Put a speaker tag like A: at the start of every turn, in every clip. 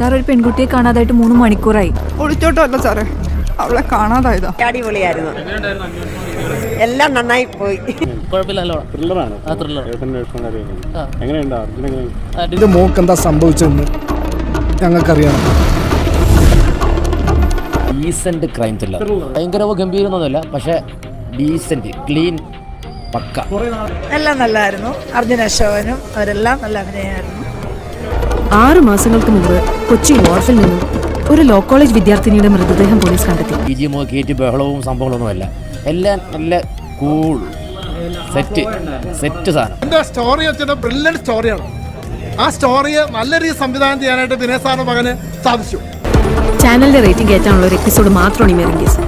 A: Sir, ഒരു പെൺകുട്ടിയെ കാണാതായിട്ട് 3 മണിക്കൂറായി.
B: ഒളിച്ചോട്ടോ അല്ല സാറേ, അവളെ കാണാതായതാ.
C: അടിപൊളിയായിരുന്നു, എല്ലാം നന്നായി പോയി.
D: ഇത് മോക്ക് എന്താ സംഭവിച്ചതെന്ന് ഞങ്ങൾക്കറിയണം.
E: ഡീസന്റ് ക്രൈം ത്രില്ലർ, ഭയങ്കര ഗംഭീരമൊന്നുമല്ല, പക്ഷെ ഡീസന്റ് ക്ലീൻ പക്ക.
C: എല്ലാം നല്ലതായിരുന്നു. അർജുൻ അശോകനും അവരെല്ലാം നല്ല അഭിനയമായിരുന്നു.
A: 6 മാസങ്ങൾക്ക് മുമ്പ് കൊച്ചി വാർഫിൽ നിന്നും ഒരു ലോ കോളേജ് വിദ്യാർത്ഥിനിയുടെ മൃതദേഹം പോലീസ് കണ്ടെത്തി.
E: BGM കയറ്റി ബഹളവും സംഭവങ്ങളൊന്നുമല്ല, എല്ലാം നല്ല കൂൾ സെറ്റ് സാധനം.
D: എൻ്റെ സ്റ്റോറി വെച്ചാൽ ബ്രില്യൻറ്റ് സ്റ്റോറിയാണ്. ആ സ്റ്റോറിയെ നല്ല രീതിയിൽ സംവിധാനം ചെയ്യാനായിട്ട് ദിനേശ് സാറിന്റെ മകന് സാധിച്ചു.
A: ചാനലിന്റെ റേറ്റിംഗ് കയറ്റാനുള്ള ഒരു എപ്പിസോഡ് മാത്രമാണ് ഈ മെറിംഗ് കേസ്.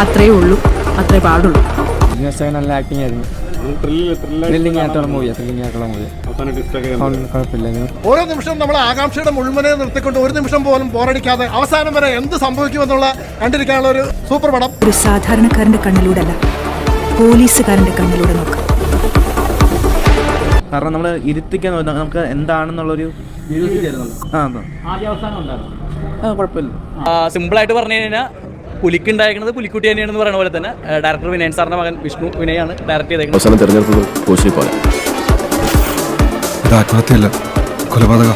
A: അത്രയേ ഉള്ളൂ, അത്രേ പാടുള്ളൂ.
F: നല്ല ആക്ടിംഗ് ആയിരുന്നു.
D: ഓരോ നിമിഷവും നമ്മൾ ആകാംക്ഷയുടെ മുഴുവനെ നിർത്തിക്കൊണ്ട് ഒരു നിമിഷം പോലും ബോറടിക്കാതെ അവസാനം വരെ എന്ത് സംഭവിക്കുമെന്നുള്ള കണ്ടിരിക്കാനുള്ള ഒരു സൂപ്പർ പടം.
A: ഒരു സാധാരണക്കാരന്റെ കണ്ണിലൂടെ അല്ല, പോലീസുകാരന്റെ കണ്ണിലൂടെ നോക്കാം.
F: കാരണം നമ്മൾ ഇരുത്തിക്കാൻ നമുക്ക് എന്താണെന്നുള്ളൊരു കുഴപ്പമില്ല.
G: സിമ്പിളായിട്ട് പറഞ്ഞു കഴിഞ്ഞാൽ പുലിക്കുണ്ടായിരിക്കുന്നത് പുലിക്കുട്ടി തന്നെയാണെന്ന് പറയുന്ന പോലെ തന്നെ ഡയറക്ടർ വിനയൻ സാറിന്റെ മകൻ വിഷ്ണു വിനയാണ് ഡയറക്ട് ചെയ്തേക്കുന്നത്.
D: ആത്മഹത്യയല്ല, കൊലപാതക.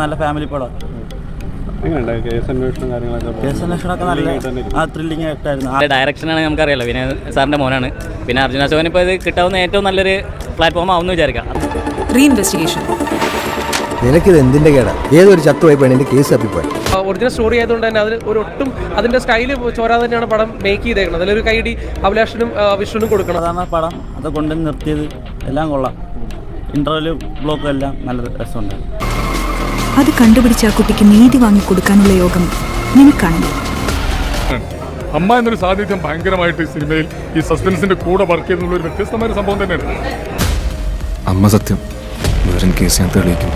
F: നല്ല ഫാമിലി പടം.
G: ഡയറക്ഷനാണ് നമുക്കറിയാലോ, വിനയൻ സാറിന്റെ മോനാണ്. പിന്നെ അർജുന അശോകൻ ഇപ്പോൾ ഇത് കിട്ടാവുന്ന ഏറ്റവും നല്ലൊരു പ്ലാറ്റ്ഫോം ആവുമെന്ന് വിചാരിക്കാം.
A: റീഇൻവെസ്റ്റിഗേഷൻ.
H: നിനക്കിത് എന്തിന്റെ കേടാ? ഏതൊരു ചത്തുപോയി പെണ്ണിന്റെ കേസ് തപ്പിപ്പോയി.
I: ഒറിജിനൽ സ്റ്റോറി ആയതുകൊണ്ട് തന്നെ അതിൽ ഒരു ഒട്ടും അതിന്റെ സ്റ്റൈല് ചോരാതെ തന്നെയാണ് പടം മേക്ക് ചെയ്തേക്കുന്നത്. അതിലൊരു കൈഡി അഭിലാഷനും വിഷ്ണുനും കൊടുക്കണം.
F: അതാണ് പടം. അത് കൊണ്ട് നിർത്തിയത് എല്ലാം കൊള്ളാം. ഇന്റർവ്യൂ ബ്ലോക്കും എല്ലാം നല്ല രസമുണ്ടായിരുന്നു.
A: അത് കണ്ടുപിടിച്ച ആ കുട്ടിക്ക് നീതി വാങ്ങിക്കൊടുക്കാനുള്ള യോഗം നിനക്കാണെങ്കിൽ.
J: അമ്മ എന്നൊരു സാന്നിധ്യം ഭയങ്കരമായിട്ട് ഈ സിനിമയിൽ ഈ സസ്പെൻസിന്റെ കൂടെ വർക്ക് ചെയ്യുന്നുള്ള ഒരു വ്യത്യസ്തമായ സംഭവം തന്നെയാണ്.
D: അമ്മ സത്യം, വേറെ കേസ് ഞാൻ തെളിയിക്കും.